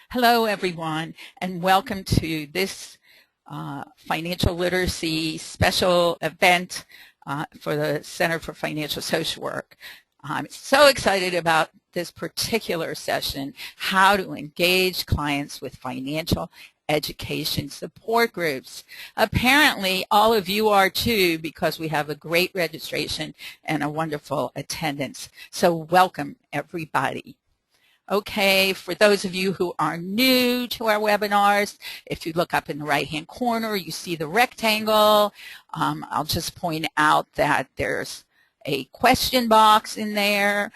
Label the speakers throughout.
Speaker 1: Hello, everyone, and welcome to this financial literacy special event for the Center for Financial Social Work. I'm so excited about this particular session, how to engage clients with financial education support groups. Apparently, all of you are too, because we have a great registration and a wonderful attendance. So welcome, everybody. Okay, for those of you who are new to our webinars, if you look up in the right-hand corner, you see the rectangle. I'll just point out that there's a question box in there,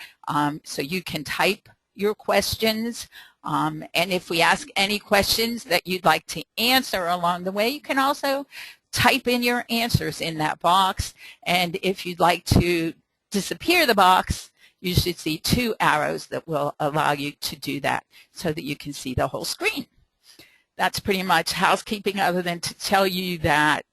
Speaker 1: so you can type your questions. And if we ask any questions that you'd like to answer along the way, you can also type in your answers in that box. And if you'd like to disappear the box, you should see two arrows that will allow you to do that so that you can see the whole screen. That's pretty much housekeeping, other than to tell you that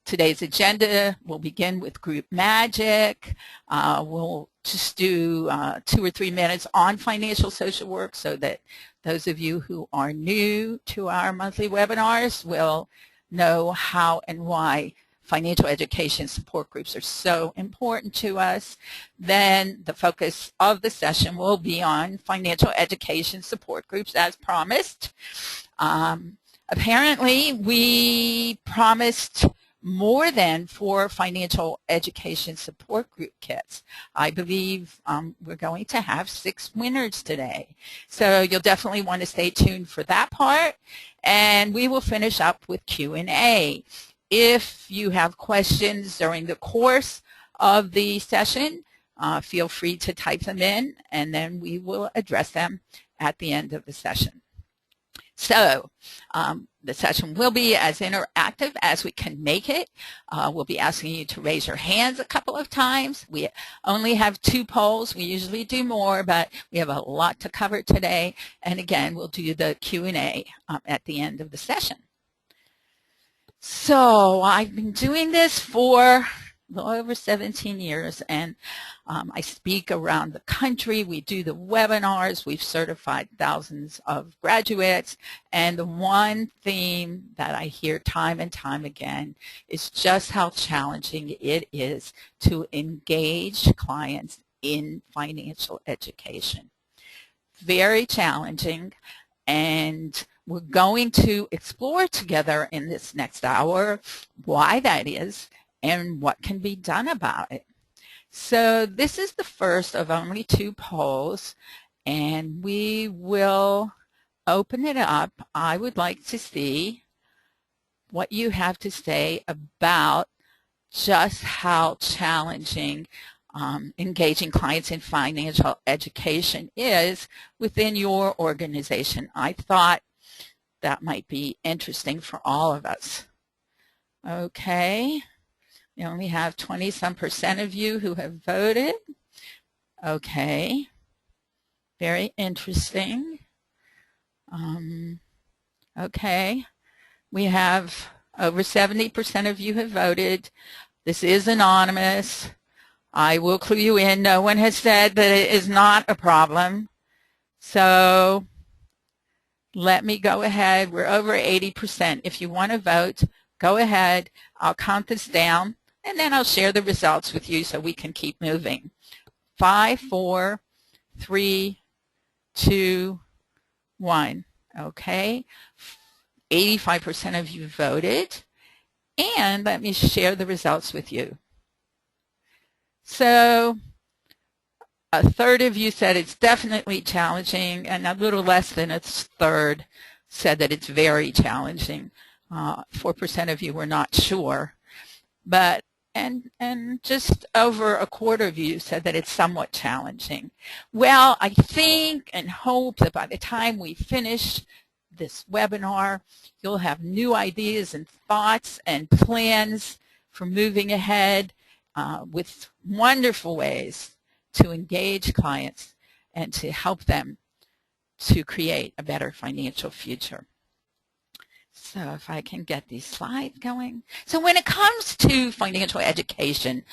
Speaker 1: today's agenda will begin with group magic. We'll just do 2 or 3 minutes on financial social work so that those of you who are new to our monthly webinars will know how and why financial education support groups are so important to us. Then the focus of the session will be on financial education support groups as promised. Apparently, we promised more than 4 financial education support group kits. I believe we're going to have 6 winners today. So you'll definitely want to stay tuned for that part. And we will finish up with Q&A. If you have questions during the course of the session, feel free to type them in, and then we will address them at the end of the session. So the session will be as interactive as we can make it. We'll be asking you to raise your hands a couple of times. We only have 2 polls. We usually do more, but we have a lot to cover today. And again, we'll do the Q&A at the end of the session. So I've been doing this for a little over 17 years, and I speak around the country. We do the webinars. We've certified thousands of graduates, and the one theme that I hear time and time again is just how challenging it is to engage clients in financial education. Very challenging, and we're going to explore together in this next hour why that is and what can be done about it. So this is the first of only 2 polls, and we will open it up. I would like to see what you have to say about just how challenging engaging clients in financial education is within your organization. I thought that might be interesting for all of us. Okay, we only have 20-some% of you who have voted. Okay, very interesting. Okay, we have over 70% of you have voted. This is anonymous. I will clue you in. No one has said that it is not a problem. So let me go ahead. We're over 80%. If you want to vote, go ahead. I'll count this down, and then I'll share the results with you so we can keep moving. 5, 4, 3, 2, 1. Okay. 85% of you voted. And let me share the results with you. So a third of you said it's definitely challenging, and a little less than a third said that it's very challenging. 4% of you were not sure, but and just over a quarter of you said that it's somewhat challenging. Well, I think and hope that by the time we finish this webinar, you'll have new ideas and thoughts and plans for moving ahead with wonderful ways to engage clients and to help them to create a better financial future. So if I can get these slides going. So when it comes to financial education,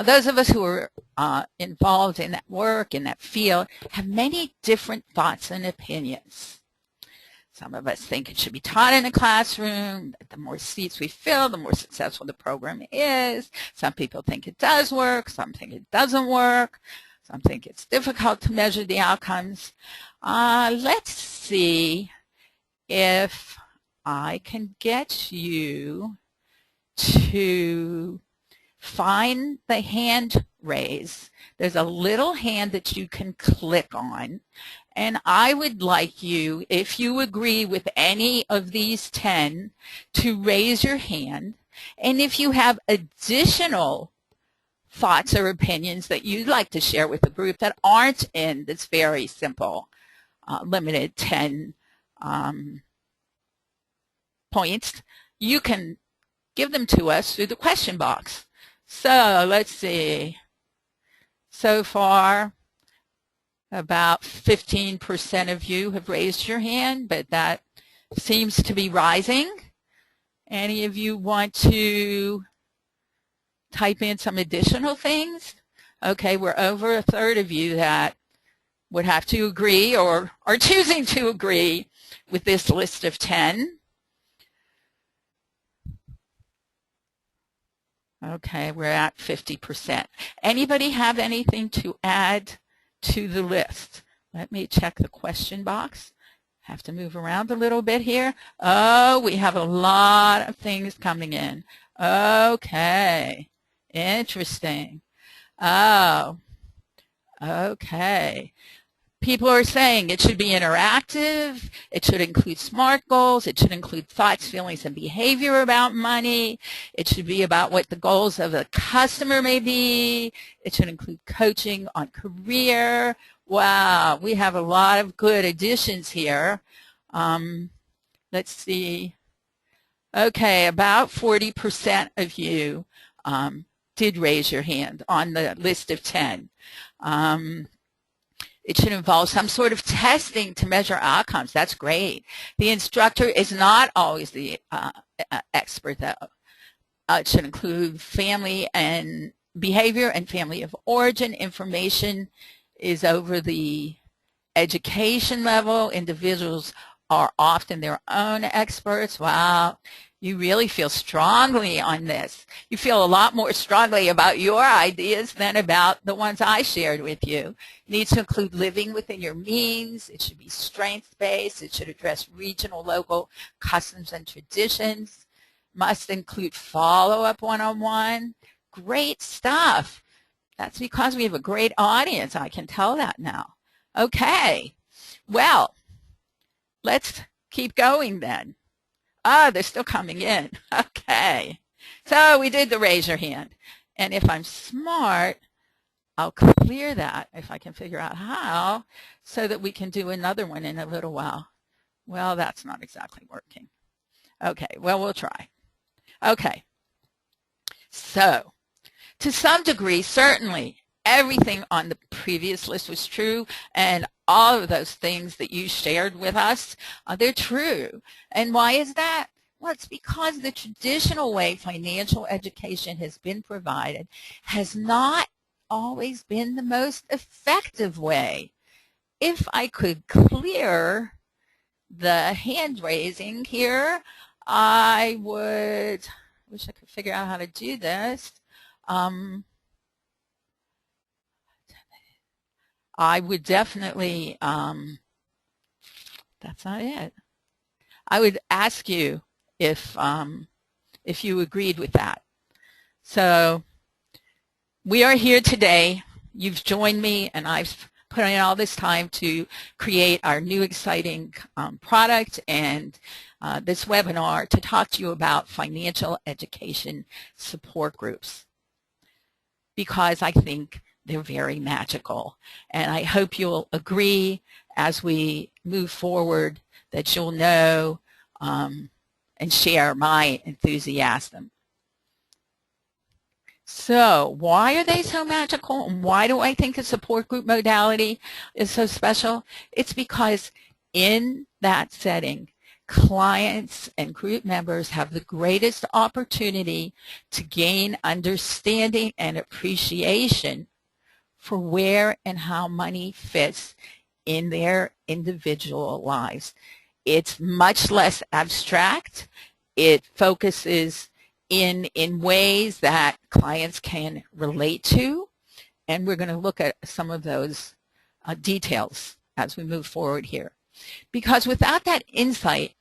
Speaker 1: those of us who are involved in that work, in that field, have many different thoughts and opinions. Some of us think it should be taught in a classroom, that the more seats we fill, the more successful the program is. Some people think it does work, some think it doesn't work, some think it's difficult to measure the outcomes. Let's see if I can get you to find the hand raise. There's a little hand that you can click on, and I would like you, if you agree with any of these 10, to raise your hand. And if you have additional thoughts or opinions that you'd like to share with the group that aren't in this very simple, limited 10 points, you can give them to us through the question box. So let's see. So far, about 15% of you have raised your hand, but that seems to be rising. Any of you want to type in some additional things? Okay, we're over a third of you that would have to agree or are choosing to agree with this list of 10. Okay, we're at 50%. Anybody have anything to add to the list? Let me check the question box. Have to move around a little bit here. Oh, we have a lot of things coming in. Okay, interesting. Oh, okay. People are saying it should be interactive, it should include SMART goals, it should include thoughts, feelings, and behavior about money, it should be about what the goals of a customer may be, it should include coaching on career. Wow, we have a lot of good additions here. Let's see. Okay, about 40% of you did raise your hand on the list of 10. It should involve some sort of testing to measure outcomes. That's great. The instructor is not always the expert, though. It should include family and behavior and family of origin. Information is over the education level. Individuals are often their own experts. Wow. You really feel strongly on this. You feel a lot more strongly about your ideas than about the ones I shared with you. It needs to include living within your means. It should be strengths-based. It should address regional, local customs and traditions. Must include follow-up one-on-one. Great stuff. That's because we have a great audience. I can tell that now. Okay. Well, let's keep going then. Oh, they're still coming in. Okay. So we did the raise your hand. And if I'm smart, I'll clear that if I can figure out how so that we can do another one in a little while. Well, that's not exactly working. Okay, well, we'll try. Okay. So to some degree, certainly, everything on the previous list was true, and all of those things that you shared with us, they're true. And why is that? Well, it's because the traditional way financial education has been provided has not always been the most effective way. If I could clear the hand raising here, I wish I could figure out how to do this. I would definitely, that's not it. I would ask you if you agreed with that. So we are here today. You've joined me, and I've put in all this time to create our new exciting product and this webinar to talk to you about financial education support groups, because I think they're very magical. And I hope you'll agree as we move forward that you'll know and share my enthusiasm. So why are they so magical, and why do I think the support group modality is so special? It's because in that setting, clients and group members have the greatest opportunity to gain understanding and appreciation for where and how money fits in their individual lives. It's much less abstract. It focuses in ways that clients can relate to, and we're going to look at some of those details as we move forward here. Because without that insight,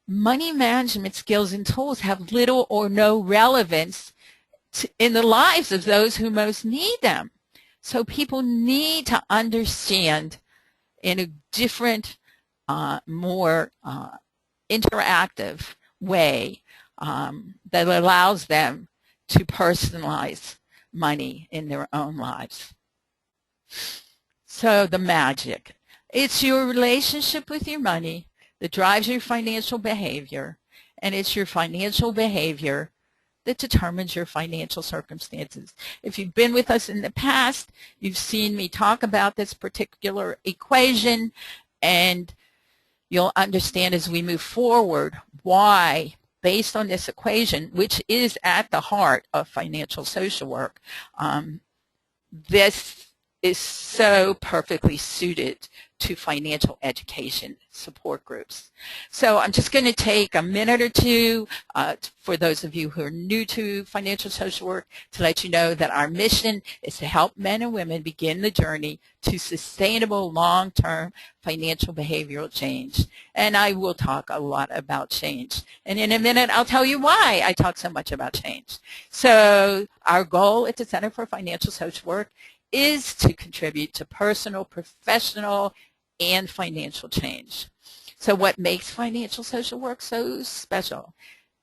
Speaker 1: money management skills and tools have little or no relevance in the lives of those who most need them. So people need to understand in a different, more interactive way that allows them to personalize money in their own lives. So the magic. It's your relationship with your money that drives your financial behavior, and it's your financial behavior that determines your financial circumstances. If you've been with us in the past, you've seen me talk about this particular equation, and you'll understand as we move forward why, based on this equation, which is at the heart of financial social work, this is so perfectly suited to financial education support groups. So I'm just going to take a minute or two for those of you who are new to financial social work to let you know that our mission is to help men and women begin the journey to sustainable long-term financial behavioral change. And I will talk a lot about change. And in a minute, I'll tell you why I talk so much about change. So our goal at the Center for Financial Social Work is to contribute to personal, professional, and financial change. So what makes financial social work so special?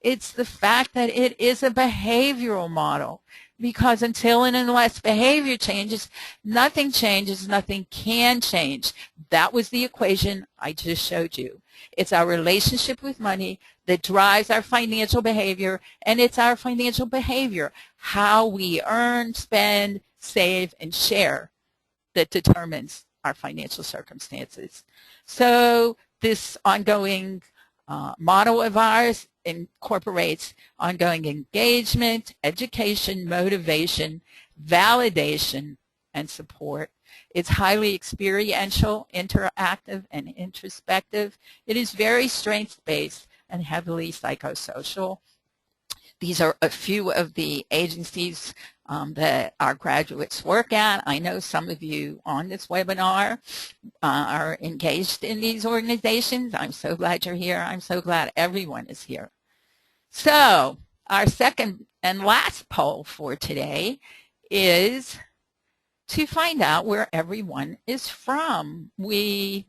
Speaker 1: It's the fact that it is a behavioral model, because until and unless behavior changes, nothing changes, nothing can change. That was the equation I just showed you. It's our relationship with money that drives our financial behavior, and it's our financial behavior, how we earn, spend, save, and share, that determines our financial circumstances. So this ongoing model of ours incorporates ongoing engagement, education, motivation, validation, and support. It's highly experiential, interactive, and introspective. It is very strengths-based and heavily psychosocial. These are a few of the agencies that our graduates work at. I know some of you on this webinar are engaged in these organizations. I'm so glad you're here. I'm so glad everyone is here. So our second and last poll for today is to find out where everyone is from. We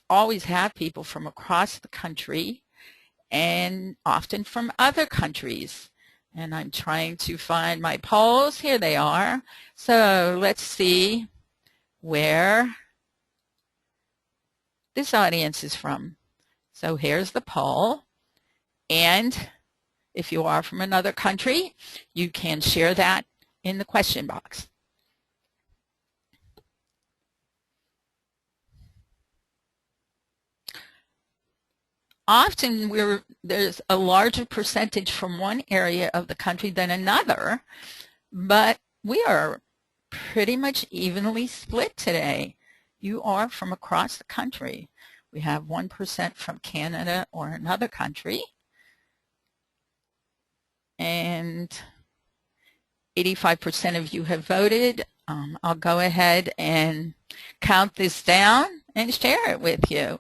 Speaker 1: always have people from across the country and often from other countries. And I'm trying to find my polls. Here they are. So let's see where this audience is from. So here's the poll. And if you are from another country, you can share that in the question box. Often there's a larger percentage from one area of the country than another, but we are pretty much evenly split today. You are from across the country. We have 1% from Canada or another country, and 85% of you have voted. I'll go ahead and count this down and share it with you.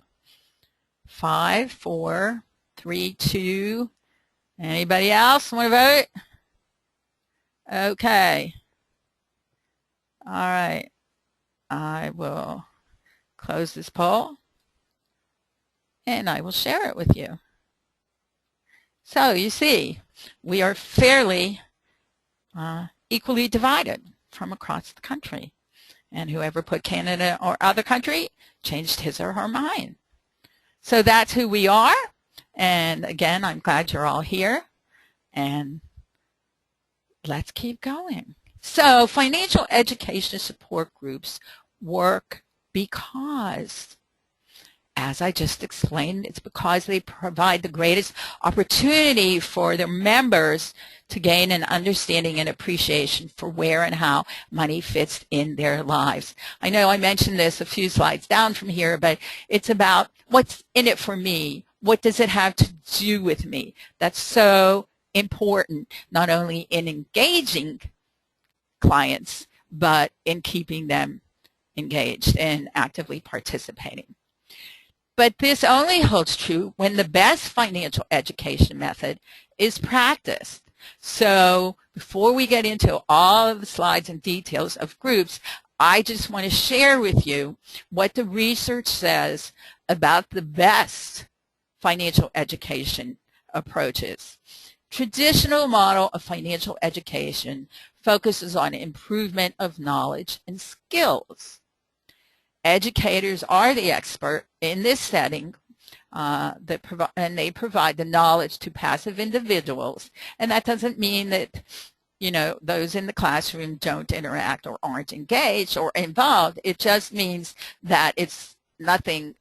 Speaker 1: 5, 4, 3, 2. Anybody else want to vote? Okay. All right. I will close this poll and I will share it with you. So you see, we are fairly equally divided from across the country. And whoever put Canada or other country changed his or her mind. So that's who we are. And again, I'm glad you're all here. And let's keep going. So financial education support groups work because as I just explained, it's because they provide the greatest opportunity for their members to gain an understanding and appreciation for where and how money fits in their lives. I know I mentioned this a few slides down from here, but it's about what's in it for me. What does it have to do with me? That's so important, not only in engaging clients, but in keeping them engaged and actively participating. But this only holds true when the best financial education method is practiced. So before we get into all of the slides and details of groups, I just want to share with you what the research says about the best financial education approaches. Traditional model of financial education focuses on improvement of knowledge and skills. Educators are the expert in this setting, and they provide the knowledge to passive individuals. And that doesn't mean that, you know, those in the classroom don't interact or aren't engaged or involved. It just means that it's nothing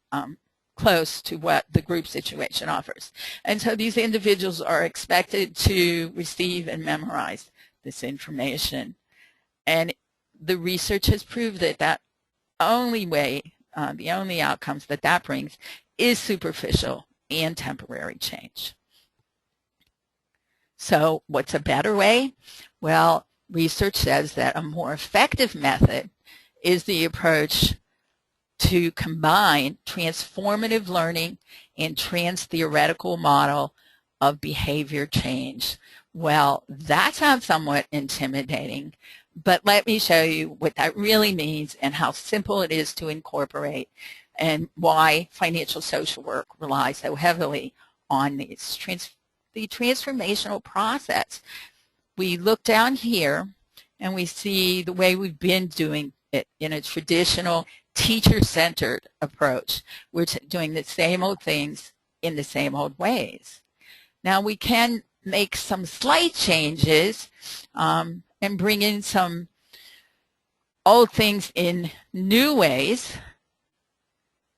Speaker 1: close to what the group situation offers. And so these individuals are expected to receive and memorize this information. And the research has proved that the only outcomes that brings is superficial and temporary change. So what's a better way? Well, research says that a more effective method is the approach to combine transformative learning and trans-theoretical model of behavior change. Well, that sounds somewhat intimidating, but let me show you what that really means and how simple it is to incorporate and why financial social work relies so heavily on the transformational process. We look down here and we see the way we've been doing it in a traditional teacher-centered approach. We're doing the same old things in the same old ways. Now we can make some slight changes and bring in some old things in new ways,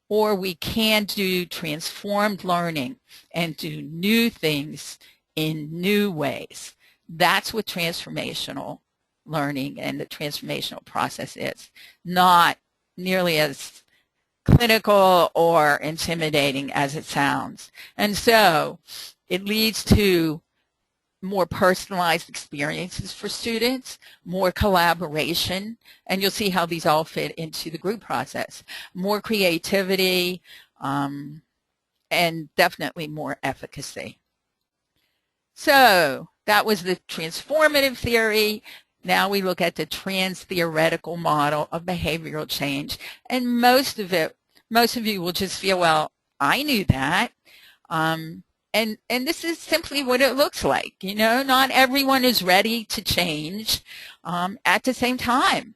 Speaker 1: or we can do transformed learning and do new things in new ways. That's what transformational learning and the transformational process is. Not nearly as clinical or intimidating as it sounds. And so it leads to more personalized experiences for students, more collaboration, and you'll see how these all fit into the group process, more creativity, and definitely more efficacy. So that was the transformative theory. Now we look at the trans-theoretical model of behavioral change, and most of you will just feel, well, I knew that. And this is simply what it looks like. You know, not everyone is ready to change at the same time.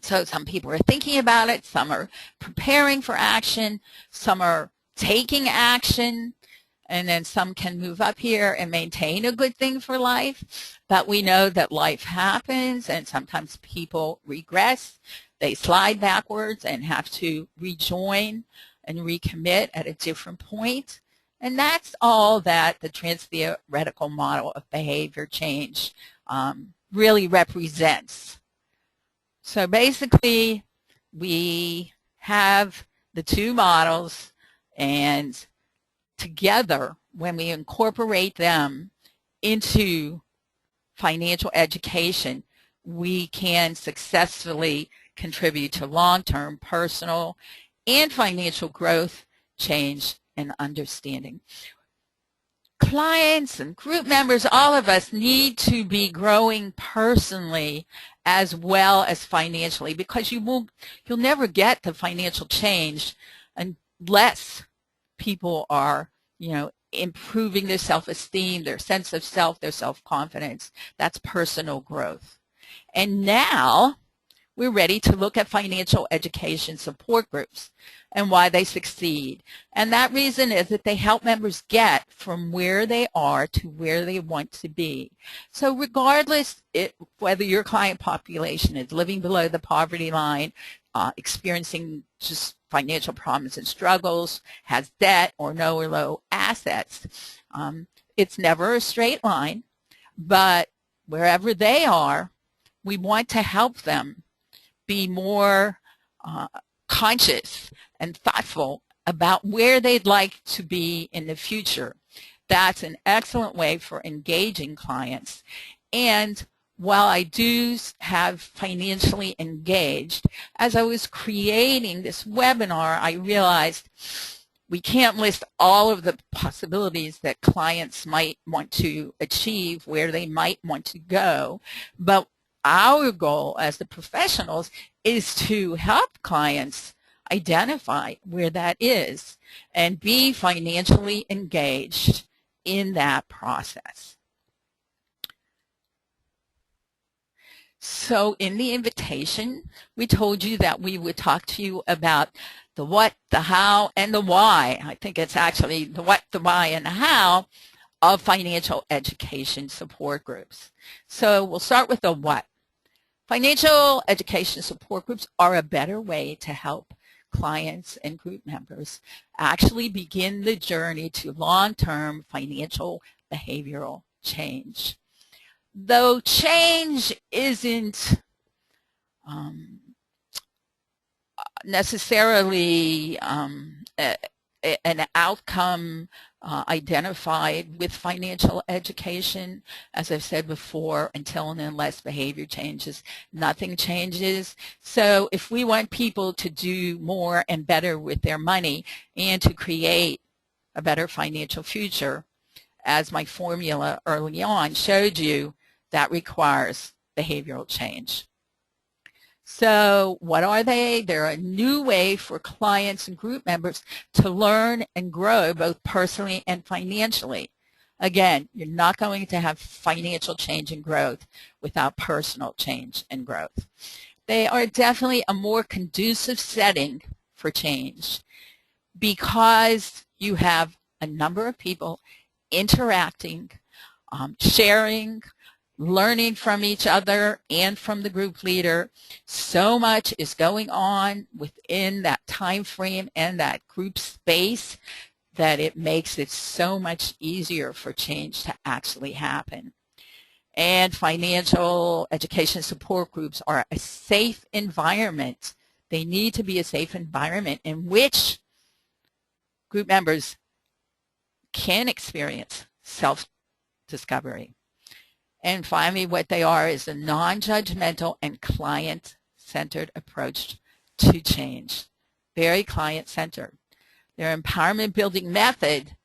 Speaker 1: So some people are thinking about it, some are preparing for action, some are taking action, and then some can move up here and maintain a good thing for life. But we know that life happens, and sometimes people regress. They slide backwards and have to rejoin and recommit at a different point. And that's all that the trans-theoretical model of behavior change really represents. So basically, we have the two models, and together, when we incorporate them into financial education, we can successfully contribute to long-term personal and financial growth, change, and understanding. Clients and group members, all of us need to be growing personally as well as financially, because you'll never get the financial change unless people are, you know, improving their self-esteem, their sense of self, their self-confidence. That's personal growth. And now we're ready to look at financial education support groups and why they succeed. And that reason is that they help members get from where they are to where they want to be. So regardless whether your client population is living below the poverty line, experiencing just financial problems and struggles, has debt or no or low assets. It's never a straight line, but wherever they are, we want to help them be more conscious and thoughtful about where they'd like to be in the future. That's an excellent way for engaging clients. And while I do have financially engaged, as I was creating this webinar, I realized we can't list all of the possibilities that clients might want to achieve, where they might want to go, but our goal as the professionals is to help clients identify where that is and be financially engaged in that process. So in the invitation, we told you that we would talk to you about the what, the how, and the why. I think it's actually the what, the why, and the how of financial education support groups. So we'll start with the what. Financial education support groups are a better way to help clients and group members actually begin the journey to long-term financial behavioral change. Though change isn't necessarily an outcome identified with financial education, as I've said before, until and unless behavior changes, nothing changes. So if we want people to do more and better with their money and to create a better financial future, as my formula early on showed you, that requires behavioral change. So what are they? They're a new way for clients and group members to learn and grow both personally and financially. Again, you're not going to have financial change and growth without personal change and growth. They are definitely a more conducive setting for change because you have a number of people interacting, sharing, learning from each other and from the group leader. So much is going on within that time frame and that group space that it makes it so much easier for change to actually happen. And financial education support groups are a safe environment. They need to be a safe environment in which group members can experience self-discovery. And finally, what they are is a non-judgmental and client-centered approach to change. Very client-centered. Their empowerment building method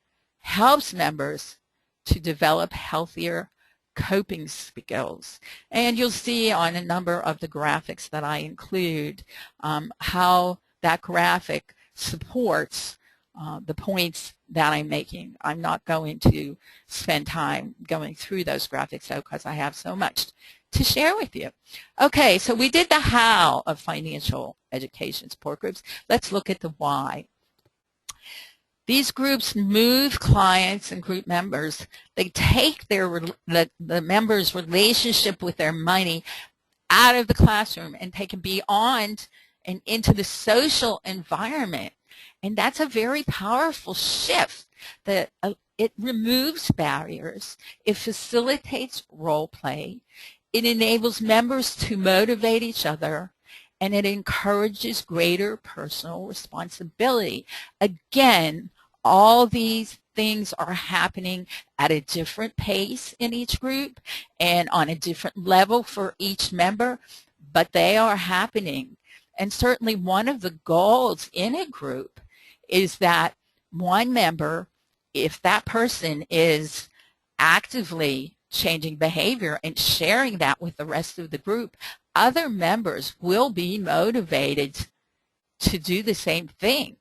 Speaker 1: helps members to develop healthier coping skills. And you'll see on a number of the graphics that I include how that graphic supports the points that I'm making. I'm not going to spend time going through those graphics though, because I have so much to share with you. Okay, so we did the how of financial education support groups. Let's look at the why. These groups move clients and group members. They take the members' relationship with their money out of the classroom and take it beyond and into the social environment. And that's a very powerful shift. That it removes barriers. It facilitates role play. It enables members to motivate each other. And it encourages greater personal responsibility. Again, all these things are happening at a different pace in each group and on a different level for each member, but they are happening. And certainly one of the goals in a group is that one member, if that person is actively changing behavior and sharing that with the rest of the group, other members will be motivated to do the same thing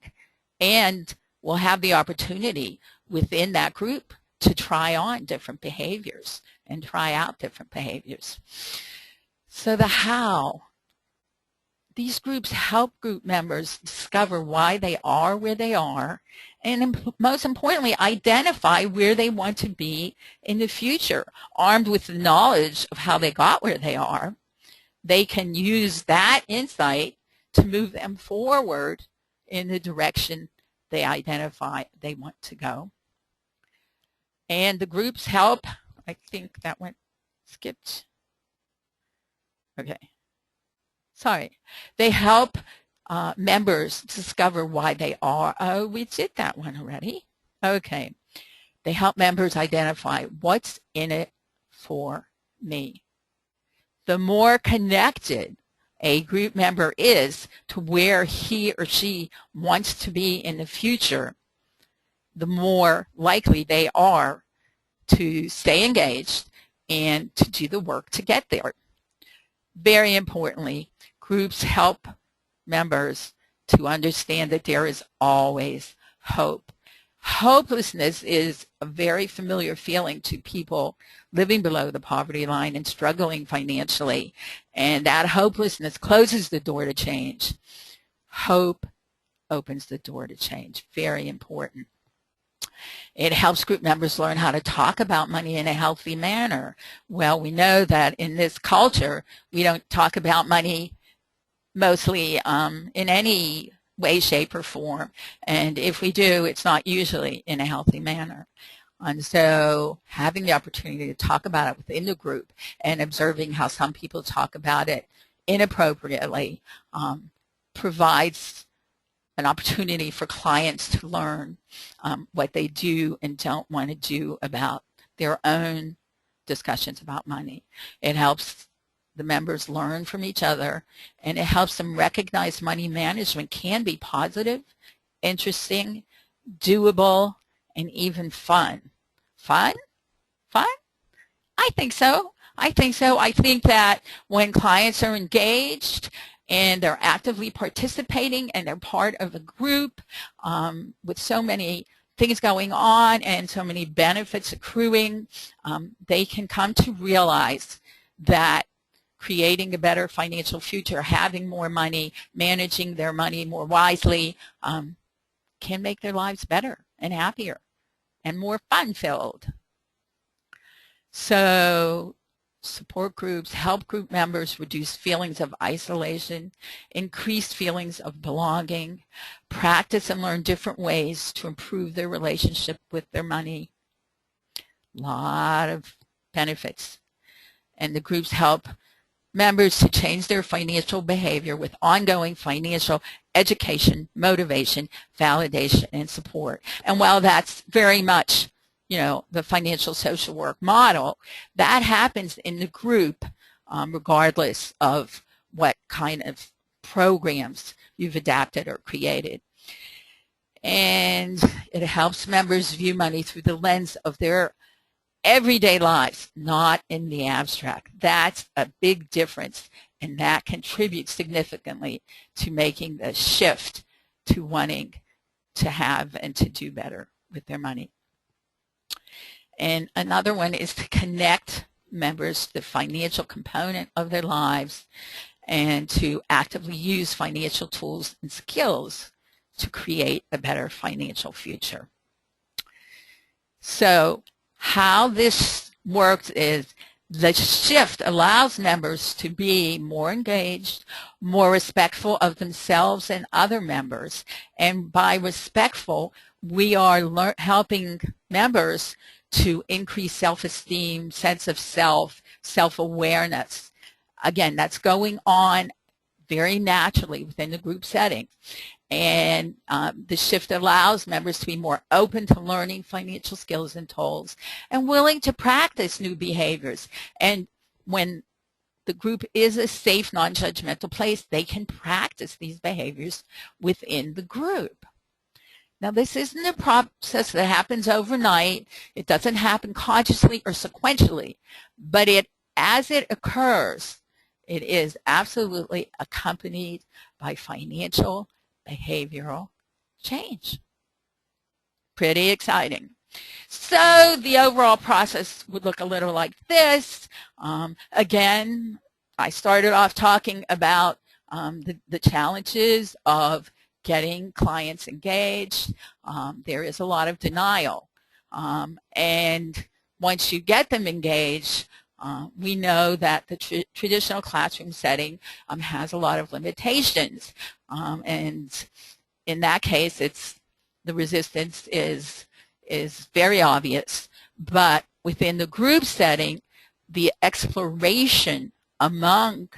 Speaker 1: and will have the opportunity within that group to try on different behaviors and try out different behaviors. So the how. These groups help group members discover why they are where they are and most importantly, identify where they want to be in the future. Armed with the knowledge of how they got where they are, they can use that insight to move them forward in the direction they identify they want to go. And the groups help, I think that went skipped. Okay. Sorry. They help members discover why they are. Oh, we did that one already. Okay. They help members identify what's in it for me. The more connected a group member is to where he or she wants to be in the future, the more likely they are to stay engaged and to do the work to get there. Very importantly, groups help members to understand that there is always hope. Hopelessness is a very familiar feeling to people living below the poverty line and struggling financially, and that hopelessness closes the door to change. Hope opens the door to change. Very important. It helps group members learn how to talk about money in a healthy manner. Well, we know that in this culture, we don't talk about money mostly in any way, shape, or form. And if we do, it's not usually in a healthy manner. And so having the opportunity to talk about it within the group and observing how some people talk about it inappropriately provides an opportunity for clients to learn what they do and don't want to do about their own discussions about money. It helps the members learn from each other, and it helps them recognize money management can be positive, interesting, doable, and even fun. Fun? Fun? I think so. I think that when clients are engaged and they're actively participating and they're part of a group with so many things going on and so many benefits accruing, they can come to realize that creating a better financial future, having more money, managing their money more wisely can make their lives better and happier and more fun-filled. So support groups help group members reduce feelings of isolation, increase feelings of belonging, practice and learn different ways to improve their relationship with their money. A lot of benefits. And the groups help members to change their financial behavior with ongoing financial education, motivation, validation, and support. And while that's very much, you know, the financial social work model, that happens in the group regardless of what kind of programs you've adapted or created. And it helps members view money through the lens of their everyday lives, not in the abstract. That's a big difference, and that contributes significantly to making the shift to wanting to have and to do better with their money. And another one is to connect members to the financial component of their lives and to actively use financial tools and skills to create a better financial future. So how this works is the shift allows members to be more engaged, more respectful of themselves and other members. And by respectful, we are helping members to increase self-esteem, sense of self, self-awareness. Again, that's going on very naturally within the group setting. And the shift allows members to be more open to learning financial skills and tools and willing to practice new behaviors. And when the group is a safe, non-judgmental place, they can practice these behaviors within the group. Now, this isn't a process that happens overnight. It doesn't happen consciously or sequentially, but as it occurs, it is absolutely accompanied by financial behavioral change. Pretty exciting. So the overall process would look a little like this. Again, I started off talking about the challenges of getting clients engaged. There is a lot of denial. And once you get them engaged, We know that the traditional classroom setting has a lot of limitations, and in that case, the resistance is very obvious. But within the group setting, the exploration among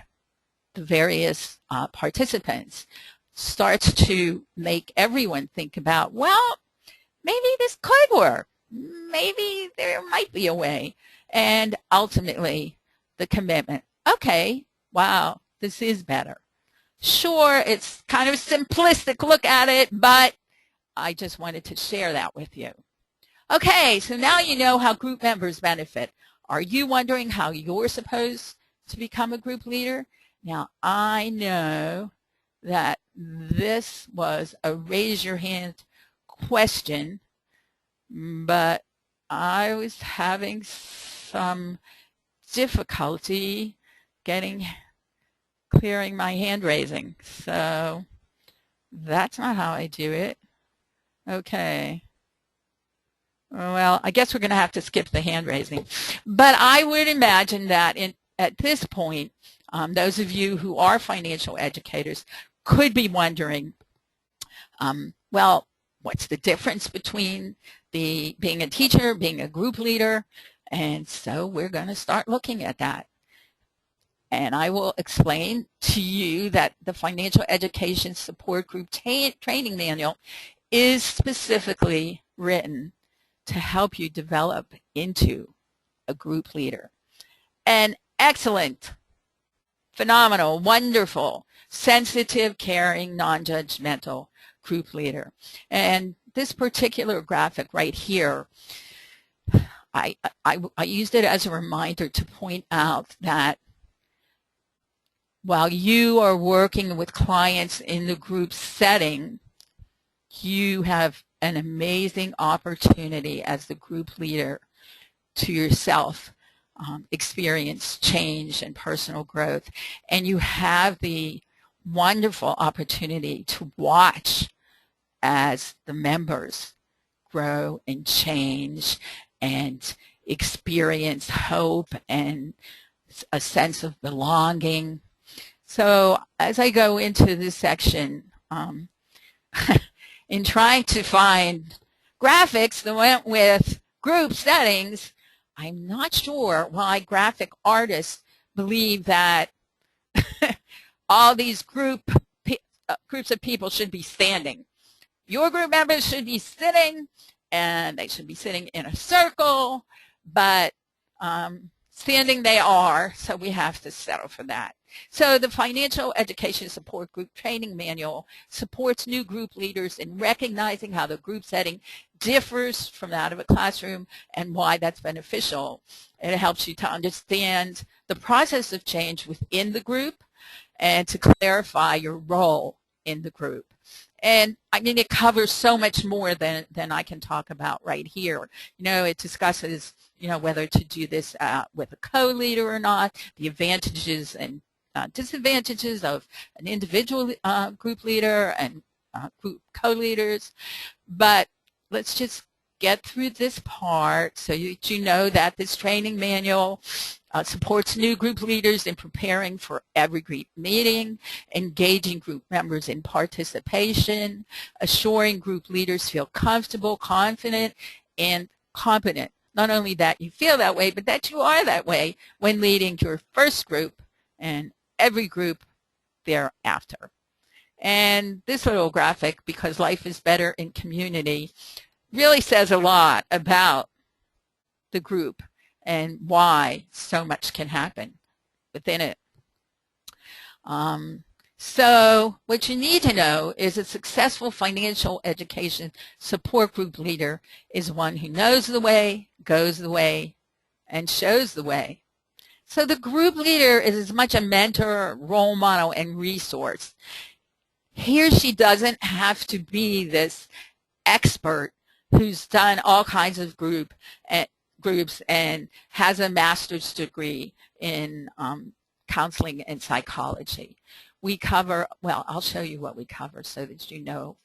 Speaker 1: the various participants starts to make everyone think about, well, maybe this could work. Maybe there might be a way. And ultimately, the commitment, okay, wow, this is better. Sure, it's kind of a simplistic look at it, but I just wanted to share that with you. Okay, so now you know how group members benefit. Are you wondering how you're supposed to become a group leader? Now, I know that this was a raise your hand question, but I was having some difficulty clearing my hand raising. So that's not how I do it. Okay. Well, I guess we're going to have to skip the hand raising. But I would imagine that at this point, those of you who are financial educators could be wondering, well, what's the difference between being a teacher, being a group leader? And so we're going to start looking at that. And I will explain to you that the Financial Education Support Group Training Manual is specifically written to help you develop into a group leader. An excellent, phenomenal, wonderful, sensitive, caring, non-judgmental group leader. And this particular graphic right here, I used it as a reminder to point out that while you are working with clients in the group setting, you have an amazing opportunity as the group leader to yourself experience change and personal growth. And you have the wonderful opportunity to watch as the members grow and change and experience hope and a sense of belonging. So as I go into this section, in trying to find graphics that went with group settings, I'm not sure why graphic artists believe that all these groups of people should be standing. Your group members should be sitting, and they should be sitting in a circle, but standing they are, so we have to settle for that. So the Financial Education Support Group Training Manual supports new group leaders in recognizing how the group setting differs from that of a classroom and why that's beneficial. It helps you to understand the process of change within the group and to clarify your role in the group. And I mean, it covers so much more than I can talk about right here. You know, it discusses, you know, whether to do this with a co-leader or not, the advantages and disadvantages of an individual group leader and group co-leaders. But let's just get through this part so you know that this training manual supports new group leaders in preparing for every group meeting, engaging group members in participation, assuring group leaders feel comfortable, confident, and competent. Not only that you feel that way, but that you are that way when leading your first group and every group thereafter. And this little graphic, because life is better in community, really says a lot about the group and why so much can happen within it. So what you need to know is a successful financial education support group leader is one who knows the way, goes the way, and shows the way. So the group leader is as much a mentor, role model, and resource. He or she doesn't have to be this expert who's done all kinds of groups and has a master's degree in counseling and psychology. We cover, well, I'll show you what we cover so that you know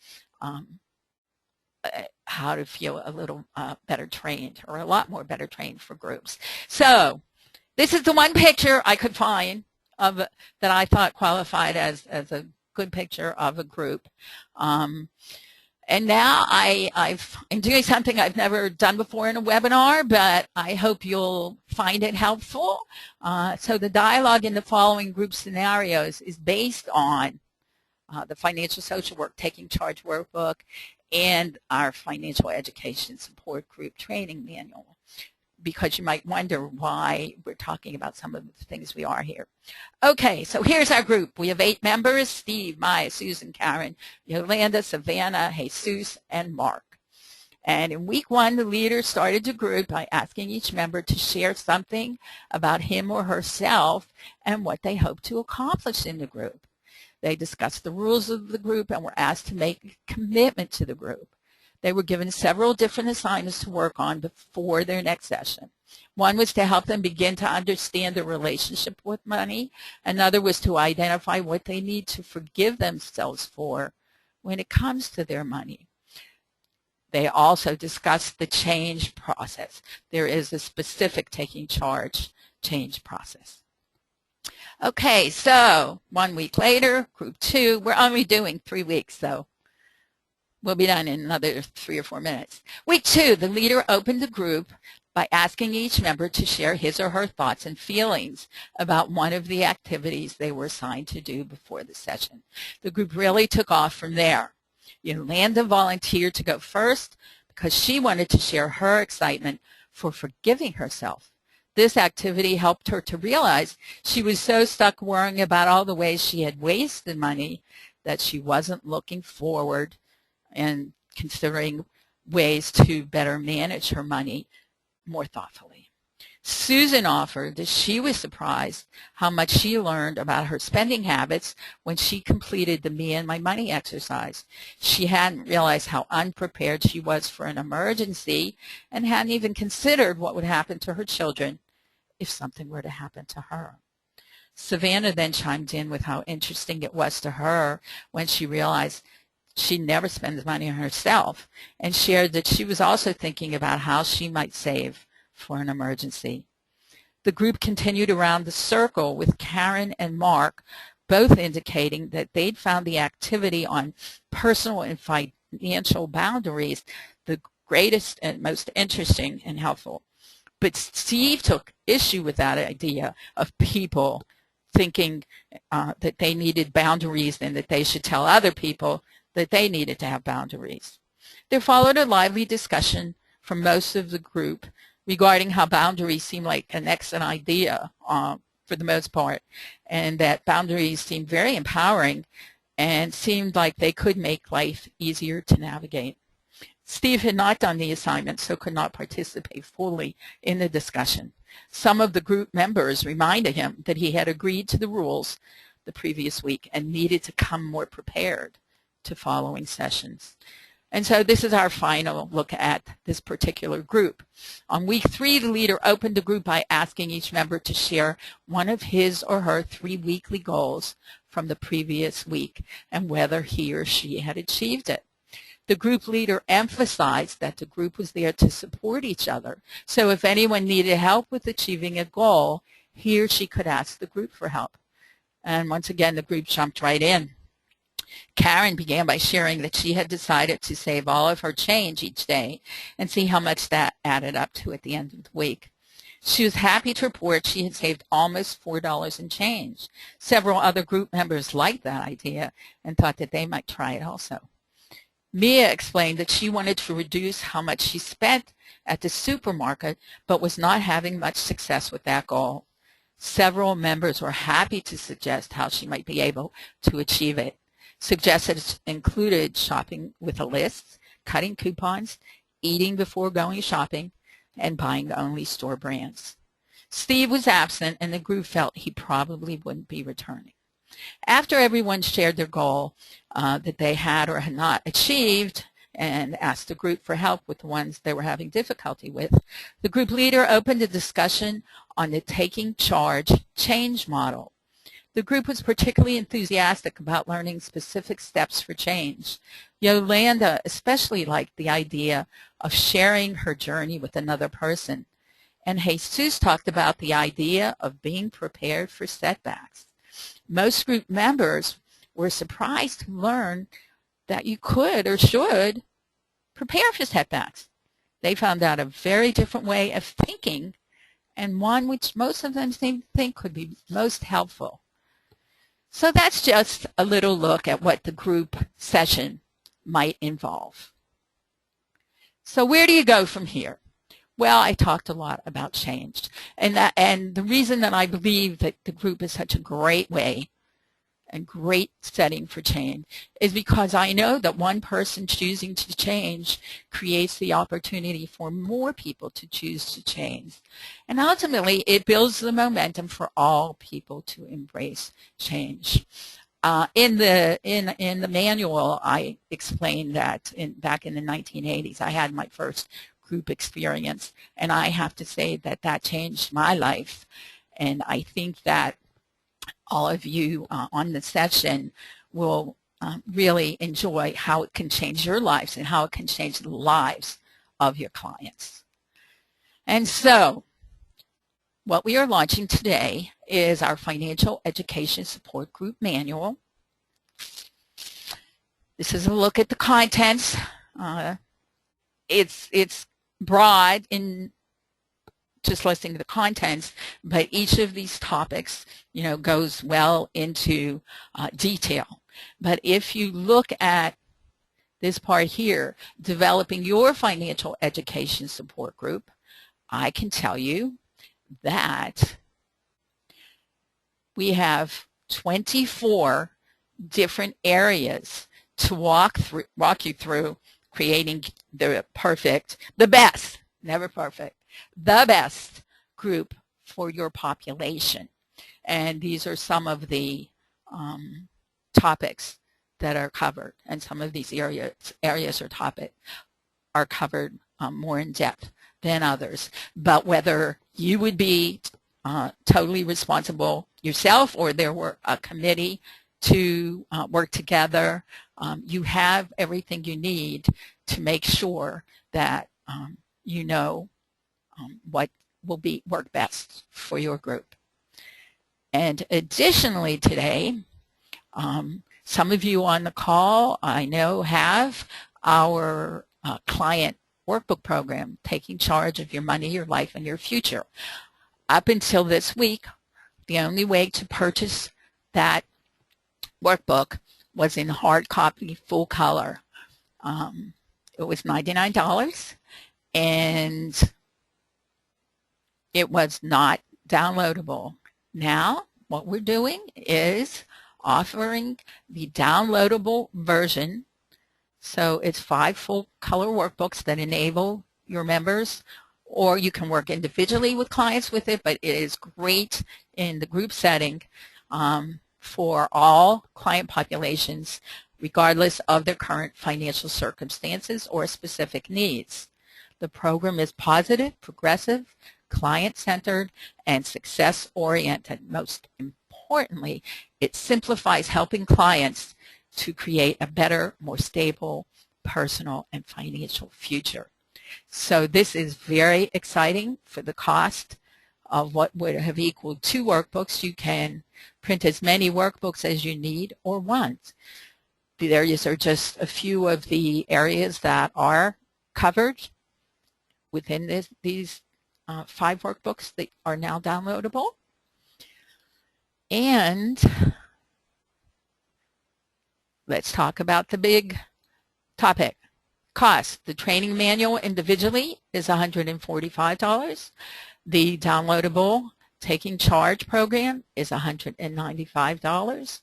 Speaker 1: how to feel a little better trained or a lot more better trained for groups. So This is the one picture I could find of that I thought qualified as a good picture of a group. And now I'm doing something I've never done before in a webinar, but I hope you'll find it helpful. So the dialogue in the following group scenarios is based on the Financial Social Work Taking Charge Workbook and our Financial Education Support Group Training Manual, because you might wonder why we're talking about some of the things we are here. Okay, so here's our group. We have 8 members: Steve, Maya, Susan, Karen, Yolanda, Savannah, Jesus, and Mark. And in week 1, the leader started the group by asking each member to share something about him or herself and what they hope to accomplish in the group. They discussed the rules of the group and were asked to make a commitment to the group. They were given several different assignments to work on before their next session. One was to help them begin to understand their relationship with money. Another was to identify what they need to forgive themselves for when it comes to their money. They also discussed the change process. There is a specific taking charge change process. Okay, so 1 week later, group 2, we're only doing 3 weeks, so we'll be done in another 3 or 4 minutes. Week 2, the leader opened the group by asking each member to share his or her thoughts and feelings about one of the activities they were assigned to do before the session. The group really took off from there. Yolanda volunteered to go first because she wanted to share her excitement for forgiving herself. This activity helped her to realize she was so stuck worrying about all the ways she had wasted money that she wasn't looking forward and considering ways to better manage her money more thoughtfully. Susan offered that she was surprised how much she learned about her spending habits when she completed the Me and My Money exercise. She hadn't realized how unprepared she was for an emergency and hadn't even considered what would happen to her children if something were to happen to her. Savannah then chimed in with how interesting it was to her when she realized she never spends money on herself, and shared that she was also thinking about how she might save for an emergency. The group continued around the circle with Karen and Mark both indicating that they'd found the activity on personal and financial boundaries the greatest and most interesting and helpful. But Steve took issue with that idea of people thinking that they needed boundaries and that they should tell other people that they needed to have boundaries. There followed a lively discussion from most of the group regarding how boundaries seem like an excellent idea for the most part, and that boundaries seemed very empowering and seemed like they could make life easier to navigate. Steve had not done the assignment, so could not participate fully in the discussion. Some of the group members reminded him that he had agreed to the rules the previous week and needed to come more prepared to following sessions. And so this is our final look at this particular group. On week 3, the leader opened the group by asking each member to share one of his or her 3 weekly goals from the previous week and whether he or she had achieved it. The group leader emphasized that the group was there to support each other. So if anyone needed help with achieving a goal, he or she could ask the group for help. And once again, the group jumped right in. Karen began by sharing that she had decided to save all of her change each day and see how much that added up to at the end of the week. She was happy to report she had saved almost $4 in change. Several other group members liked that idea and thought that they might try it also. Mia explained that she wanted to reduce how much she spent at the supermarket, but was not having much success with that goal. Several members were happy to suggest how she might be able to achieve it. Suggestions included shopping with a list, cutting coupons, eating before going shopping, and buying only store brands. Steve was absent, and the group felt he probably wouldn't be returning. After everyone shared their goal that they had or had not achieved and asked the group for help with the ones they were having difficulty with, the group leader opened a discussion on the taking charge change model. The group was particularly enthusiastic about learning specific steps for change. Yolanda especially liked the idea of sharing her journey with another person And Jesus talked about the idea of being prepared for setbacks. Most group members were surprised to learn that you could or should prepare for setbacks. They found out a very different way of thinking, and one which most of them seem to think could be most helpful. So that's just a little look at what the group session might involve. So where do you go from here? Well, I talked a lot about change, and the reason that I believe that the group is such a great way and great setting for change is because I know that one person choosing to change creates the opportunity for more people to choose to change. And ultimately, it builds the momentum for all people to embrace change. In the manual, I explained that back in the 1980s, I had my first group experience, and I have to say that that changed my life. And I think that all of you on the session will really enjoy how it can change your lives and how it can change the lives of your clients. And so what we are launching today is our Financial Education Support Group Manual. This is a look at the contents. It's broad in just listing the contents, but each of these topics, goes well into detail. But if you look at this part here, developing your financial education support group, I can tell you that we have 24 different areas to walk you through creating the best, never perfect, the best group for your population. And these are some of the topics that are covered, and some of these areas or topics are covered more in depth than others. But whether you would be totally responsible yourself or there were a committee to work together, you have everything you need to make sure that you know what will work best for your group. And additionally today, some of you on the call I know have our client workbook program, Taking Charge of Your Money, Your Life, and Your Future. Up until this week, the only way to purchase that workbook was in hard copy, full color. It was $99, and it was not downloadable. Now, what we're doing is offering the downloadable version. So it's 5 full color workbooks that enable your members, or you can work individually with clients with it, but it is great in the group setting for all client populations, regardless of their current financial circumstances or specific needs. The program is positive, progressive, client-centered, and success-oriented. Most importantly, it simplifies helping clients to create a better, more stable, personal, and financial future. So this is very exciting. For the cost of what would have equaled 2 workbooks, you can print as many workbooks as you need or want. These are just a few of the areas that are covered within these 5 workbooks that are now downloadable. And let's talk about the big topic, cost. The training manual individually is $145. The downloadable Taking Charge program is $195.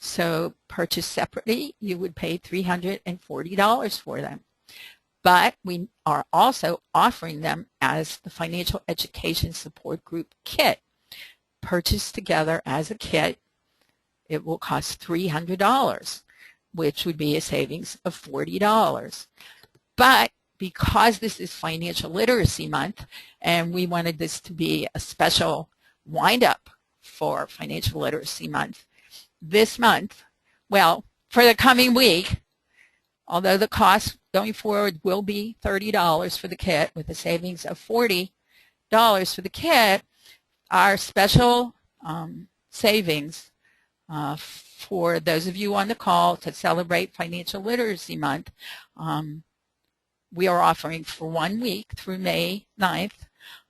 Speaker 1: So purchased separately, you would pay $340 for them. But we are also offering them as the Financial Education Support Group Kit. Purchased together as a kit, it will cost $300, which would be a savings of $40. But because this is Financial Literacy Month, and we wanted this to be a special wind-up for Financial Literacy Month, this month, well, for the coming week, although the cost going forward will be $30 for the kit with a savings of $40, for the kit, our special savings for those of you on the call to celebrate Financial Literacy Month, we are offering for 1 week through May 9th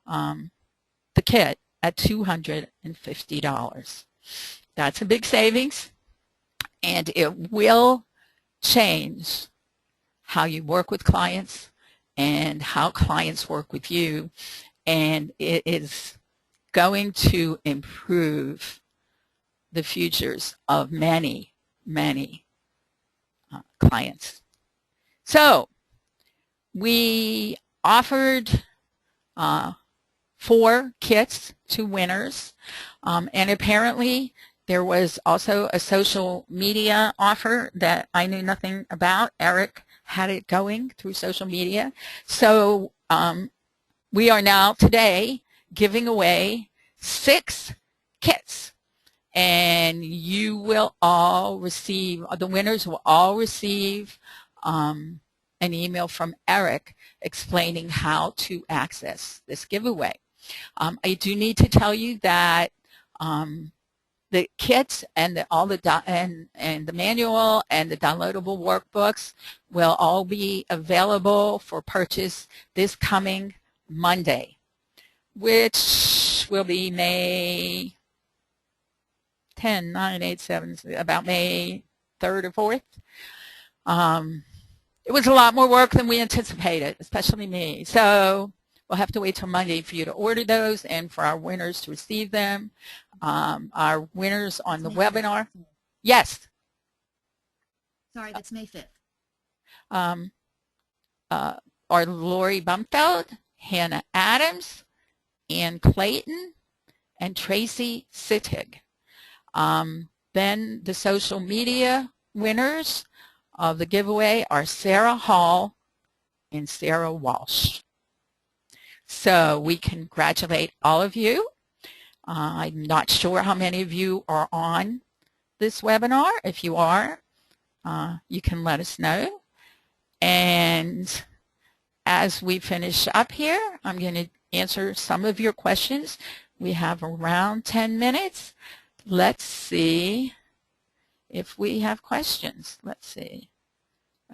Speaker 1: the kit at $250. That's a big savings, and it will change how you work with clients and how clients work with you, and it is going to improve the futures of many, many clients. So we offered 4 kits to winners, and apparently there was also a social media offer that I knew nothing about. Eric had it going through social media. So we are now today giving away 6 kits, and you will all receive, the winners will all receive an email from Eric explaining how to access this giveaway. I do need to tell you that the kits and the manual and the downloadable workbooks will all be available for purchase this coming Monday, which will be May 10, 9, 8, 7, about May 3rd or 4th. It was a lot more work than we anticipated, especially me. So we'll have to wait till Monday for you to order those and for our winners to receive them. Our winners on the webinar. Yes.
Speaker 2: Sorry, that's May 5th.
Speaker 1: Are Lori Bumfeld, Hannah Adams, Ann Clayton, and Tracy Sittig. Then the social media winners of the giveaway are Sarah Hall and Sarah Walsh. So we congratulate all of you. I'm not sure how many of you are on this webinar. If you are, you can let us know. And as we finish up here, I'm going to answer some of your questions. We have around 10 minutes. Let's see if we have questions. Let's see.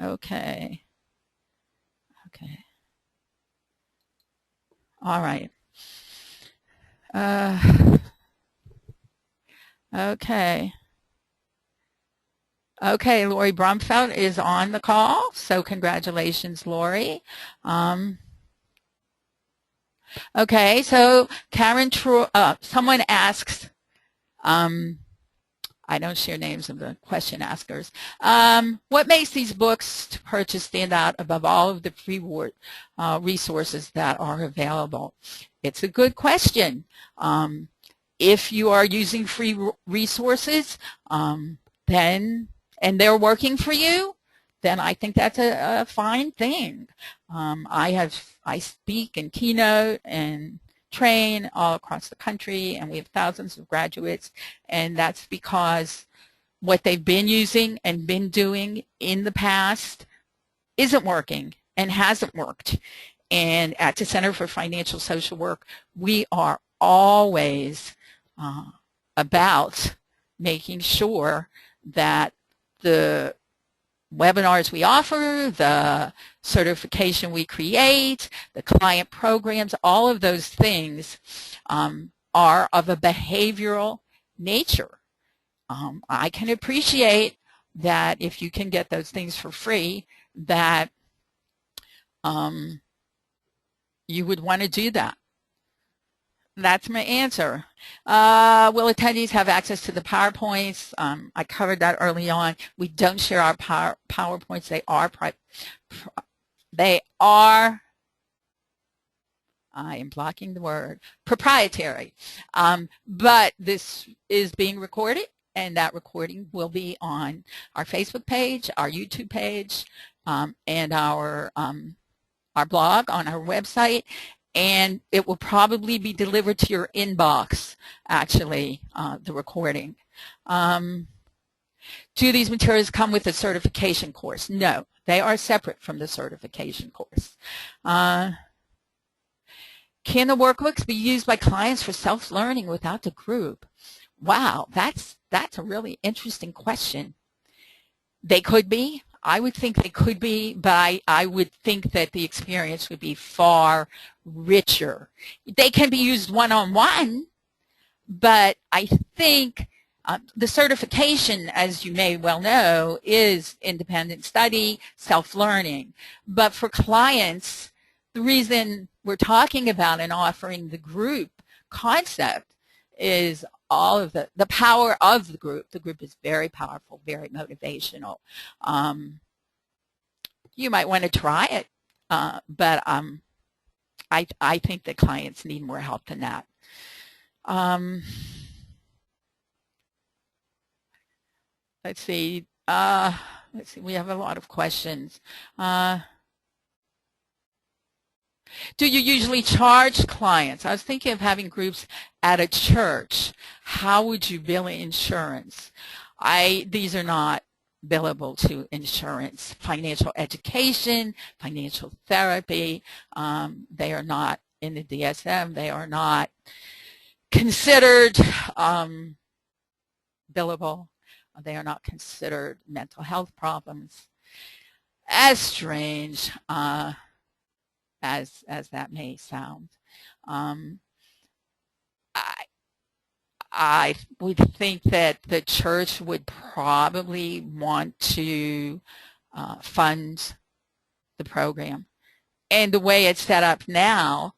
Speaker 1: Okay. Okay. All right. Okay. Okay, Lori Brumfeld is on the call, so congratulations, Lori. Okay, so Karen, someone asks, I don't share names of the question askers. What makes these books to purchase stand out above all of the free resources that are available? It's a good question. If you are using free resources, then, and they're working for you, then I think that's a fine thing. I speak and keynote and train all across the country, and we have thousands of graduates, and that's because what they've been using and been doing in the past isn't working and hasn't worked. And at the Center for Financial Social Work, we are always about making sure that the webinars we offer, the certification we create, the client programs, all of those things are of a behavioral nature. I can appreciate that if you can get those things for free, that you would want to do that. That's my answer. Will attendees have access to the PowerPoints? I covered that early on. We don't share our PowerPoints. They are, I am blocking the word, proprietary. But this is being recorded, and that recording will be on our Facebook page, our YouTube page, and our blog on our website. And it will probably be delivered to your inbox, actually, the recording. Do these materials come with a certification course? No, they are separate from the certification course. Can the workbooks be used by clients for self-learning without the group? Wow, that's a really interesting question. They could be. I would think they could be, but I would think that the experience would be far richer. They can be used one-on-one, but I think the certification, as you may well know, is independent study, self-learning. But for clients, the reason we're talking about and offering the group concept is all of the power of the group. The group is very powerful, very motivational. You might want to try it, but I think that clients need more help than that. Let's see. We have a lot of questions. Do you usually charge clients? I was thinking of having groups at a church. How would you bill insurance? These are not billable to insurance. Financial education, financial therapy, they are not in the DSM. They are not considered billable. They are not considered mental health problems. As strange as that may sound. I would think that the church would probably want to fund the program. And the way it's set up now,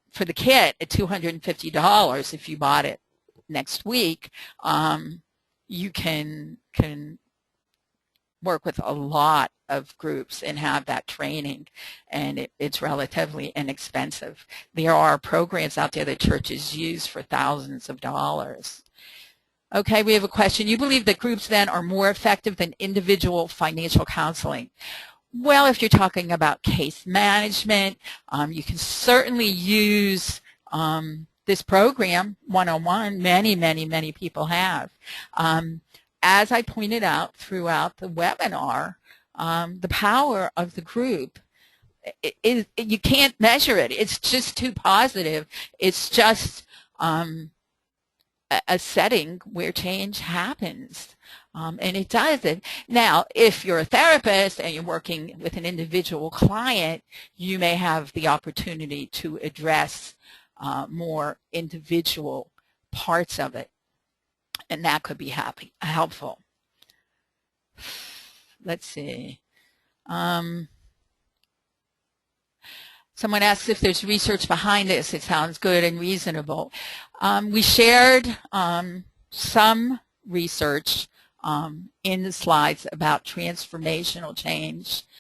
Speaker 1: for the kit at $250, if you bought it next week, you can work with a lot of groups and have that training, and it's relatively inexpensive. There are programs out there that churches use for thousands of dollars. Okay, we have a question. You believe that groups then are more effective than individual financial counseling? Well, if you're talking about case management, you can certainly use this program one-on-one. Many people have. As I pointed out throughout the webinar, the power of the group, you can't measure it. It's just too positive. It's just a setting where change happens. And it does. Now, if you're a therapist and you're working with an individual client, you may have the opportunity to address more individual parts of it, and that could be helpful. Let's see. Someone asks if there's research behind this. It sounds good and reasonable. We shared some research in the slides about transformational change